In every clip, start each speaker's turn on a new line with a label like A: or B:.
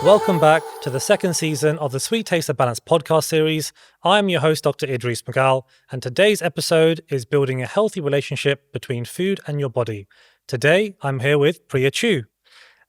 A: Welcome back to the second season of the Sweet Taste of Balance podcast series. I am your host, Dr. Idrees Mughal, and today's episode is building a healthy relationship between food and your body. Today, I'm here with Priya Tew.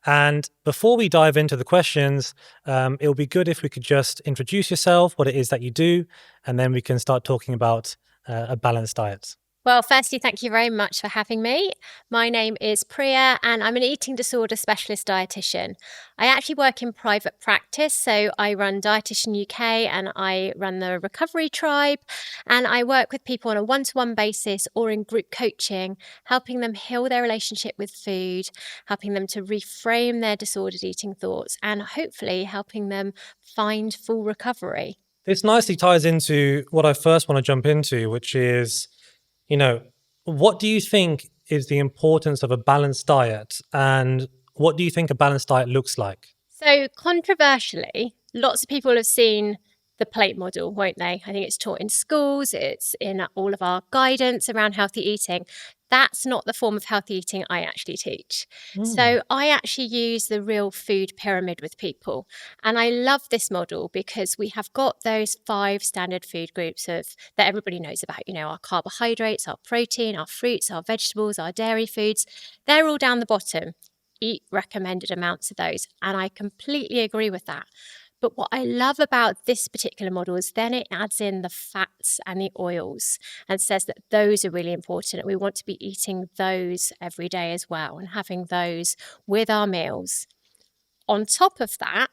A: And before we dive into the questions, it'll be good if we could just introduce yourself, what it is that you do, and then we can start talking about a balanced diet.
B: Well, firstly, thank you very much for having me. My name is Priya and I'm an eating disorder specialist dietitian. I actually work in private practice, so I run Dietitian UK and I run the Recovery Tribe, and I work with people on a one-to-one basis or in group coaching, helping them heal their relationship with food, helping them to reframe their disordered eating thoughts, and hopefully helping them find full recovery.
A: This nicely ties into what I first want to jump into, which is, what do you think is the importance of a balanced diet, and what do you think a balanced diet looks like?
B: So controversially, lots of people have seen the plate model, won't they? I think it's taught in schools, it's in all of our guidance around healthy eating. That's not the form of healthy eating I actually teach. So I actually use the real food pyramid with people. And I love this model because we have got those 5 standard food groups that everybody knows about, our carbohydrates, our protein, our fruits, our vegetables, our dairy foods. They're all down the bottom. Eat recommended amounts of those. And I completely agree with that. But what I love about this particular model is then it adds in the fats and the oils and says that those are really important. And we want to be eating those every day as well and having those with our meals. On top of that,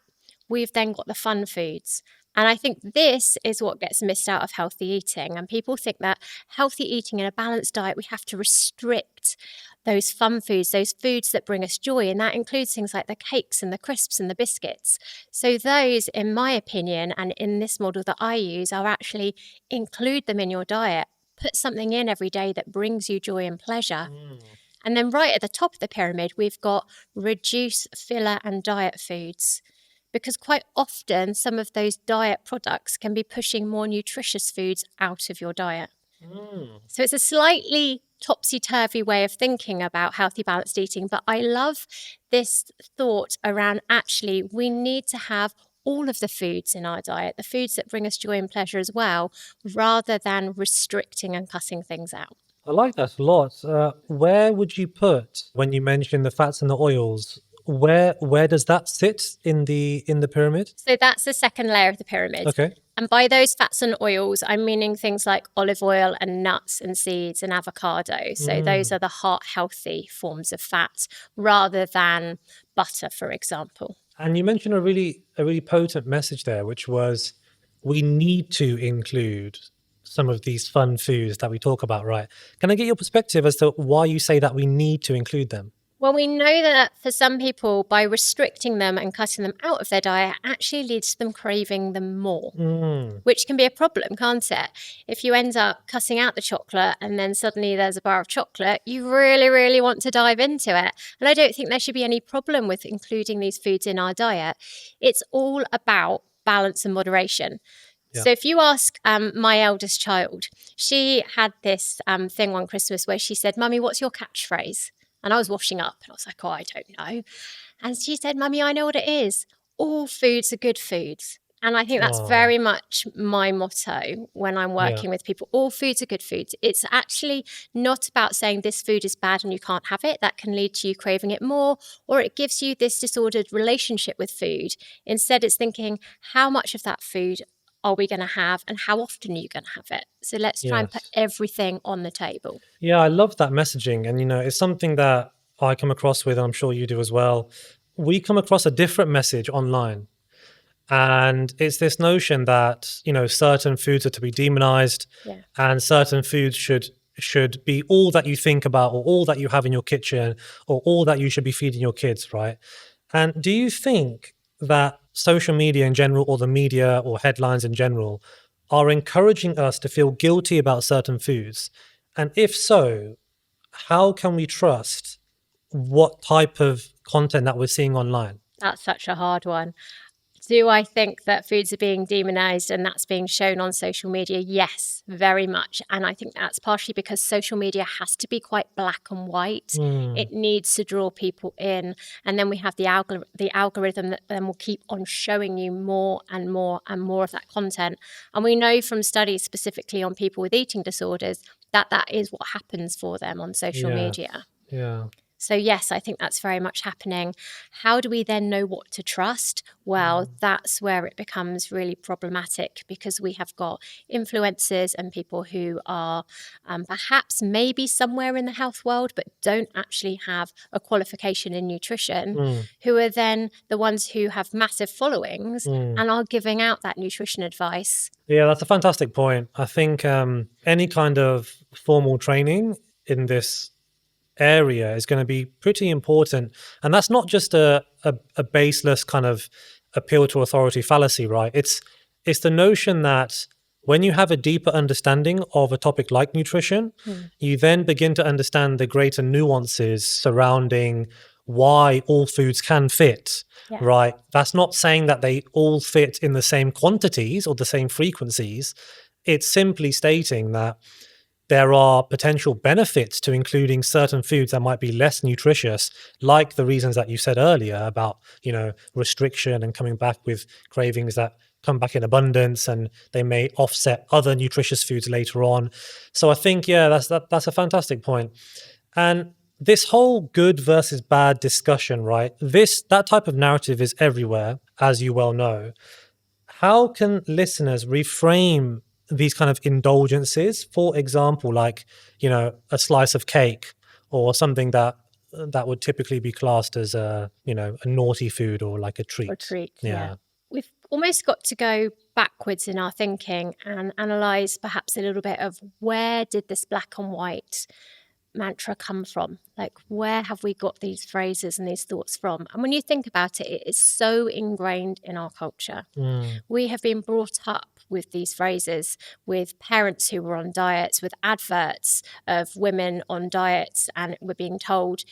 B: we've then got the fun foods. And I think this is what gets missed out of healthy eating. And people think that healthy eating in a balanced diet, we have to restrict those fun foods, those foods that bring us joy. And that includes things like the cakes and the crisps and the biscuits. So those, in my opinion, and in this model that I use, are actually include them in your diet. Put something in every day that brings you joy and pleasure. And then right at the top of the pyramid, we've got reduce filler and diet foods. Because quite often, some of those diet products can be pushing more nutritious foods out of your diet. So it's a slightly topsy-turvy way of thinking about healthy, balanced eating. But I love this thought around actually we need to have all of the foods in our diet, the foods that bring us joy and pleasure as well, rather than restricting and cutting things out.
A: I like that a lot. Where would you put, when you mention the fats and the oils, where does that sit in the pyramid?
B: So that's the second layer of the pyramid.
A: Okay.
B: And by those fats and oils, I'm meaning things like olive oil and nuts and seeds and avocado. So those are the heart-healthy forms of fat rather than butter, for example.
A: And you mentioned a really potent message there, which was we need to include some of these fun foods that we talk about, right? Can I get your perspective as to why you say that we need to include them?
B: Well, we know that for some people, by restricting them and cutting them out of their diet, actually leads to them craving them more, which can be a problem, can't it? If you end up cutting out the chocolate and then suddenly there's a bar of chocolate, you really, really want to dive into it. And I don't think there should be any problem with including these foods in our diet. It's all about balance and moderation. Yeah. So if you ask my eldest child, she had this thing one Christmas where she said, "Mummy, what's your catchphrase?" And I was washing up and I was like, "Oh, I don't know." And she said, "Mummy, I know what it is. All foods are good foods." And I think that's very much my motto when I'm working with people. All foods are good foods. It's actually not about saying this food is bad and you can't have it. That can lead to you craving it more, or it gives you this disordered relationship with food. Instead, it's thinking, how much of that food are we going to have and how often are you going to have it? So let's try and put everything on the table.
A: Yeah, I love that messaging. And, it's something that I come across with, and I'm sure you do as well. We come across a different message online. And it's this notion that, certain foods are to be demonized and certain foods should be all that you think about or all that you have in your kitchen or all that you should be feeding your kids, right? And do you think that social media in general, or the media or headlines in general, are encouraging us to feel guilty about certain foods? And if so, how can we trust what type of content that we're seeing online?
B: That's such a hard one. Do I think that foods are being demonized and that's being shown on social media? Yes, very much. And I think that's partially because social media has to be quite black and white. It needs to draw people in. And then we have the algorithm that then will keep on showing you more and more and more of that content. And we know from studies specifically on people with eating disorders that that is what happens for them on social media.
A: Yeah.
B: So yes, I think that's very much happening. How do we then know what to trust? Well, that's where it becomes really problematic, because we have got influencers and people who are perhaps maybe somewhere in the health world, but don't actually have a qualification in nutrition, who are then the ones who have massive followings and are giving out that nutrition advice.
A: Yeah, that's a fantastic point. I think any kind of formal training in this area is going to be pretty important. And that's not just a baseless kind of appeal to authority fallacy, right? It's the notion that when you have a deeper understanding of a topic like nutrition, you then begin to understand the greater nuances surrounding why all foods can fit, right? That's not saying that they all fit in the same quantities or the same frequencies. It's simply stating that there are potential benefits to including certain foods that might be less nutritious, like the reasons that you said earlier about, restriction and coming back with cravings that come back in abundance, and they may offset other nutritious foods later on. So I think, that's a fantastic point. And this whole good versus bad discussion, right? That type of narrative is everywhere, as you well know. How can listeners reframe these kind of indulgences? For example, like, a slice of cake or something that would typically be classed as a naughty food or like a treat.
B: Or treat, yeah. We've almost got to go backwards in our thinking and analyse perhaps a little bit of where did this black and white mantra come from? Like, where have we got these phrases and these thoughts from? And when you think about it, it is so ingrained in our culture. We have been brought up with these phrases, with parents who were on diets, with adverts of women on diets, and we're being told,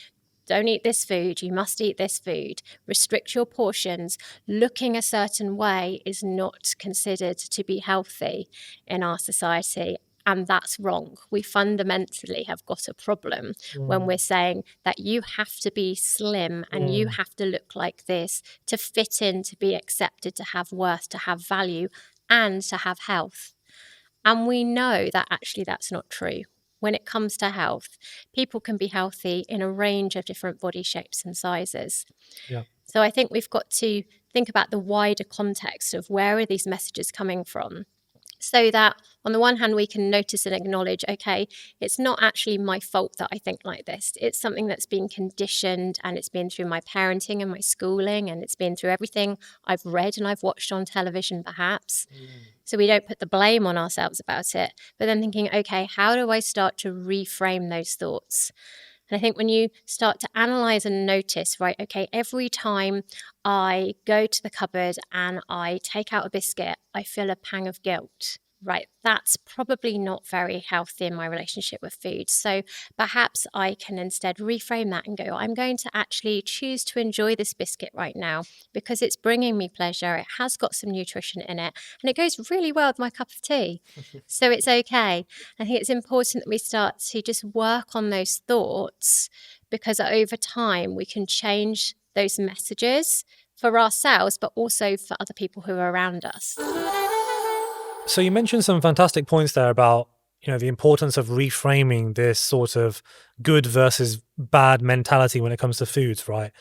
B: don't eat this food, you must eat this food, restrict your portions. Looking a certain way is not considered to be healthy in our society. And that's wrong. We fundamentally have got a problem when we're saying that you have to be slim and you have to look like this to fit in, to be accepted, to have worth, to have value, and to have health. And we know that actually that's not true. When it comes to health, people can be healthy in a range of different body shapes and sizes.
A: Yeah.
B: So I think we've got to think about the wider context of where are these messages coming from, so that on the one hand, we can notice and acknowledge, okay, it's not actually my fault that I think like this. It's something that's been conditioned, and it's been through my parenting and my schooling, and it's been through everything I've read and I've watched on television, perhaps. So we don't put the blame on ourselves about it, but then thinking, okay, how do I start to reframe those thoughts? And I think when you start to analyze and notice, right, okay, every time I go to the cupboard and I take out a biscuit, I feel a pang of guilt, right? That's probably not very healthy in my relationship with food. So perhaps I can instead reframe that and go, I'm going to actually choose to enjoy this biscuit right now because it's bringing me pleasure. It has got some nutrition in it, and it goes really well with my cup of tea. So it's okay. I think it's important that we start to just work on those thoughts, because over time we can change those messages for ourselves, but also for other people who are around us.
A: So you mentioned some fantastic points there about, the importance of reframing this sort of good versus bad mentality when it comes to foods, right?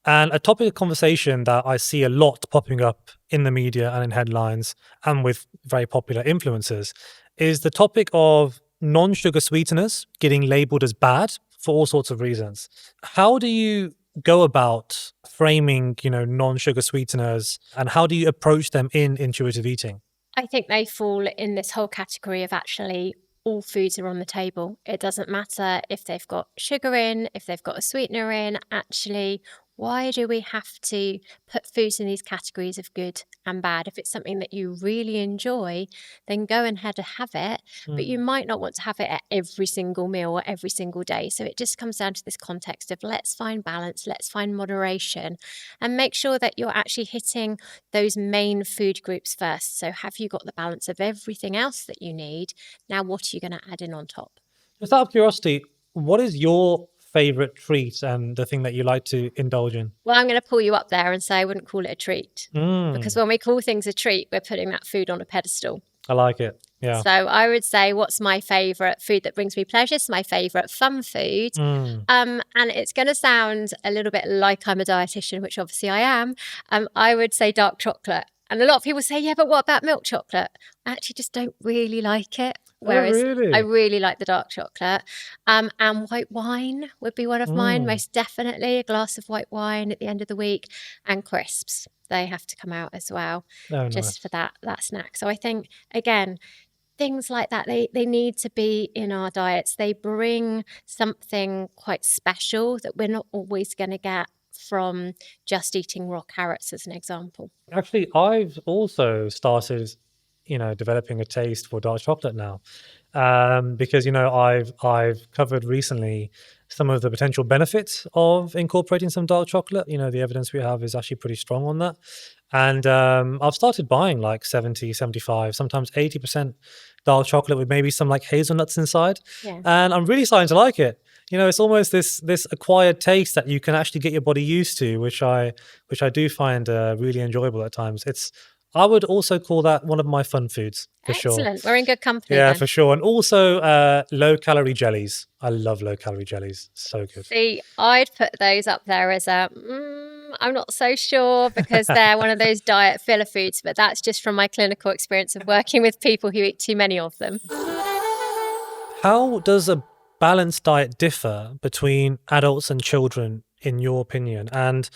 A: And a topic of conversation that I see a lot popping up in the media and in headlines and with very popular influencers is the topic of non-sugar sweeteners getting labeled as bad for all sorts of reasons. How do you go about framing, non-sugar sweeteners, and how do you approach them in intuitive eating?
B: I think they fall in this whole category of actually all foods are on the table. It doesn't matter if they've got sugar in, if they've got a sweetener in. Actually, Why do we have to put foods in these categories of good and bad? If it's something that you really enjoy, then go ahead and have it, but you might not want to have it at every single meal or every single day. So it just comes down to this context of let's find balance, let's find moderation, and make sure that you're actually hitting those main food groups first. So have you got the balance of everything else that you need? Now, what are you going to add in on top?
A: Just out of curiosity, what is your favorite treat and the thing that you like to indulge in?
B: Well, I'm going to pull you up there and say I wouldn't call it a treat, because
A: Mm,
B: when we call things a treat, we're putting that food on a pedestal.
A: I like it. Yeah.
B: So I would say, what's my favourite food that brings me pleasure? It's my favourite fun food.
A: Mm.
B: And it's going to sound a little bit like I'm a dietitian, which obviously I am. I would say dark chocolate. And a lot of people say, yeah, but what about milk chocolate? I actually just don't really like it.
A: Oh,
B: Whereas
A: really?
B: I really like the dark chocolate. And white wine would be one of mine,
A: Mm.
B: most definitely. A glass of white wine at the end of the week, and crisps. They have to come out as well,
A: Oh,
B: just for
A: nice.
B: that snack. So I think, again, things like that, they need to be in our diets. They bring something quite special that we're not always going to get from just eating raw carrots, as an example.
A: Actually, I've also started, developing a taste for dark chocolate now, because I've covered recently some of the potential benefits of incorporating some dark chocolate. The evidence we have is actually pretty strong on that, and I've started buying like 70, 75, sometimes 80% dark chocolate with maybe some like hazelnuts inside,
B: Yeah.
A: and I'm really starting to like it. It's almost this acquired taste that you can actually get your body used to, which I do find really enjoyable at times. I would also call that one of my fun foods for sure.
B: Excellent. We're in good company
A: Yeah,
B: then.
A: for sure. And also low calorie jellies. I love low calorie jellies. So good.
B: See, I'd put those up there as I'm not so sure, because they're one of those diet filler foods, but that's just from my clinical experience of working with people who eat too many of them.
A: How does a balanced diet differ between adults and children, in your opinion? And,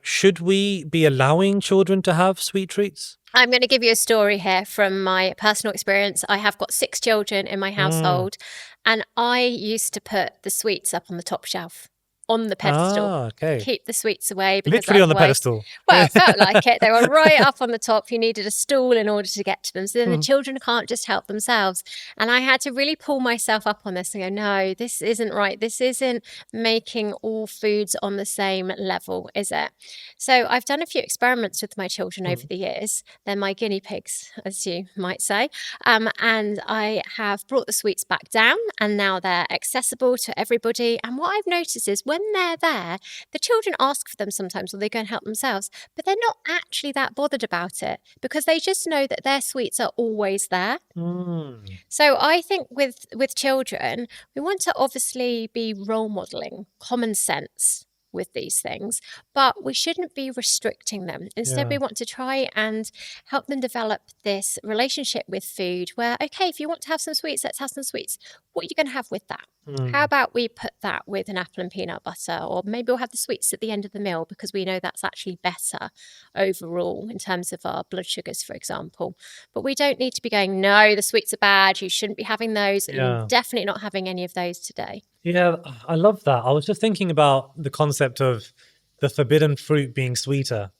A: should we be allowing children to have sweet treats?
B: I'm going to give you a story here from my personal experience. I have got 6 children in my
A: Mm.
B: household, and I used to put the sweets up on the top shelf, on the pedestal.
A: Ah, okay.
B: Keep the sweets away, because
A: Literally on the
B: otherwise,
A: pedestal.
B: well, it felt like it. They were right up on the top. You needed a stool in order to get to them. So then the
A: Mm.
B: children can't just help themselves. And I had to really pull myself up on this and go, no, this isn't right. This isn't making all foods on the same level, is it? So I've done a few experiments with my children over the years. They're my guinea pigs, as you might say. And I have brought the sweets back down, and now they're accessible to everybody. And what I've noticed is when they're there, the children ask for them sometimes, or they go and help themselves, but they're not actually that bothered about it, because they just know that their sweets are always there.
A: Mm.
B: So I think with children, we want to obviously be role modeling common sense with these things, but we shouldn't be restricting them. Instead,
A: Yeah.
B: we want to try and help them develop this relationship with food where, okay, if you want to have some sweets, let's have some sweets. What are you going to have with that?
A: Mm.
B: How about we put that with an apple and peanut butter, or maybe we'll have the sweets at the end of the meal, because we know that's actually better overall in terms of our blood sugars, for example. But we don't need to be going, no, the sweets are bad, you shouldn't be having those, and
A: Yeah.
B: you're definitely not having any of those today.
A: Yeah, I love that. I was just thinking about the concept of the forbidden fruit being sweeter,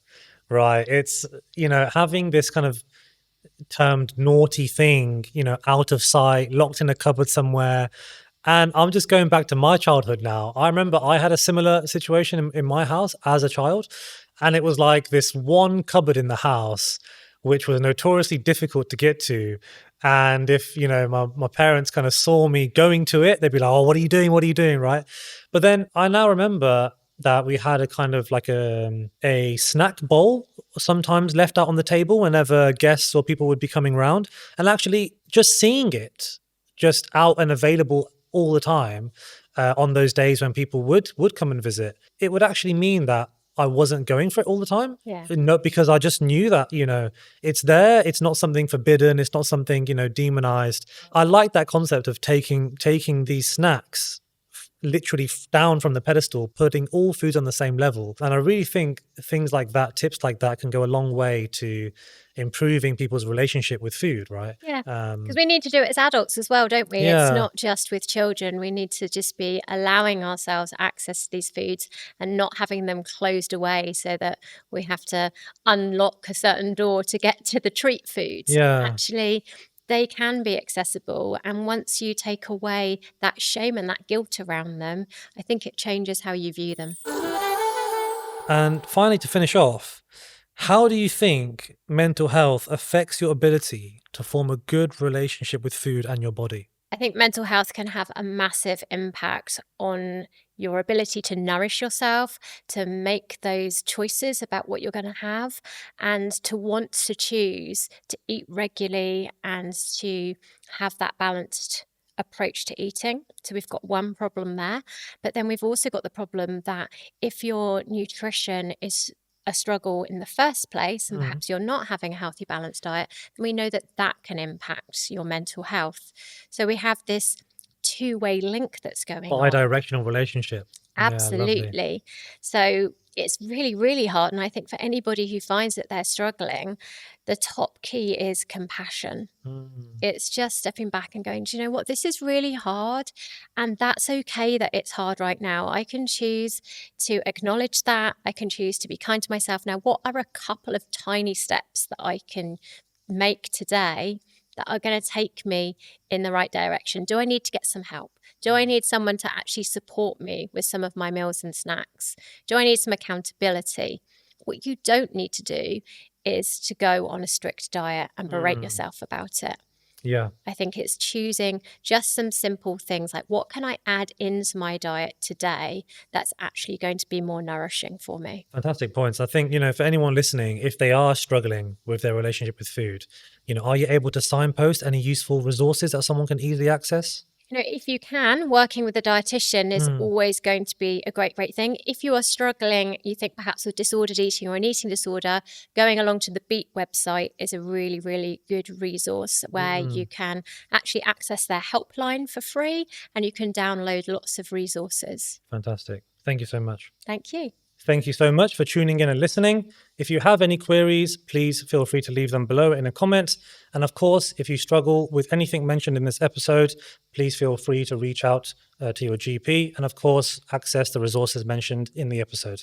A: right? It's, having this kind of termed naughty thing, out of sight, locked in a cupboard somewhere. And I'm just going back to my childhood now. I remember I had a similar situation in my house as a child. And it was like this one cupboard in the house, which was notoriously difficult to get to. And if, my parents kind of saw me going to it, they'd be like, oh, what are you doing? What are you doing? Right. But then I now remember that we had a kind of like a snack bowl sometimes left out on the table whenever guests or people would be coming around. And actually just seeing it just out and available all the time on those days when people would come and visit, it would actually mean that I wasn't going for it all the time.
B: Yeah.
A: No, because I just knew that, it's there. It's not something forbidden. It's not something, demonized. I like that concept of taking these snacks literally down from the pedestal, putting all foods on the same level. And I really think things like that, tips like that, can go a long way to improving people's relationship with food, right?
B: Yeah, because we need to do it as adults as well, don't we? It's
A: Yeah.
B: not just with children. We need to just be allowing ourselves access to these foods and not having them closed away so that we have to unlock a certain door to get to the treat foods.
A: Yeah.
B: Actually, they can be accessible. And once you take away that shame and that guilt around them, I think it changes how you view them.
A: And finally, to finish off, how do you think mental health affects your ability to form a good relationship with food and your body?
B: I think mental health can have a massive impact on your ability to nourish yourself, to make those choices about what you're going to have, and to want to choose to eat regularly and to have that balanced approach to eating. So we've got one problem there. But then we've also got the problem that if your nutrition is a struggle in the first place, and perhaps you're not having a healthy, balanced diet, then we know that that can impact your mental health. So we have this two-way link that's going on.
A: Bi-directional relationship. Yeah, lovely.
B: Absolutely. So it's really, really hard. And I think for anybody who finds that they're struggling, the top key is compassion. It's just stepping back and going, do you know what? This is really hard. And that's okay that it's hard right now. I can choose to acknowledge that. I can choose to be kind to myself. Now, what are a couple of tiny steps that I can make today that are going to take me in the right direction? Do I need to get some help? Do I need someone to actually support me with some of my meals and snacks? Do I need some accountability? What you don't need to do is to go on a strict diet and berate yourself about it.
A: Yeah.
B: I think it's choosing just some simple things like, what can I add into my diet today that's actually going to be more nourishing for me?
A: Fantastic points. I think, for anyone listening, if they are struggling with their relationship with food, are you able to signpost any useful resources that someone can easily access?
B: If you can, working with a dietitian is always going to be a great thing. If you are struggling, you think perhaps with disordered eating or an eating disorder, going along to the Beat website is a really, really good resource where you can actually access their helpline for free and you can download lots of resources.
A: Fantastic. Thank you so much.
B: Thank you.
A: Thank you so much for tuning in and listening. If you have any queries, please feel free to leave them below in a comment. And of course, if you struggle with anything mentioned in this episode, please feel free to reach out to your GP and of course, access the resources mentioned in the episode.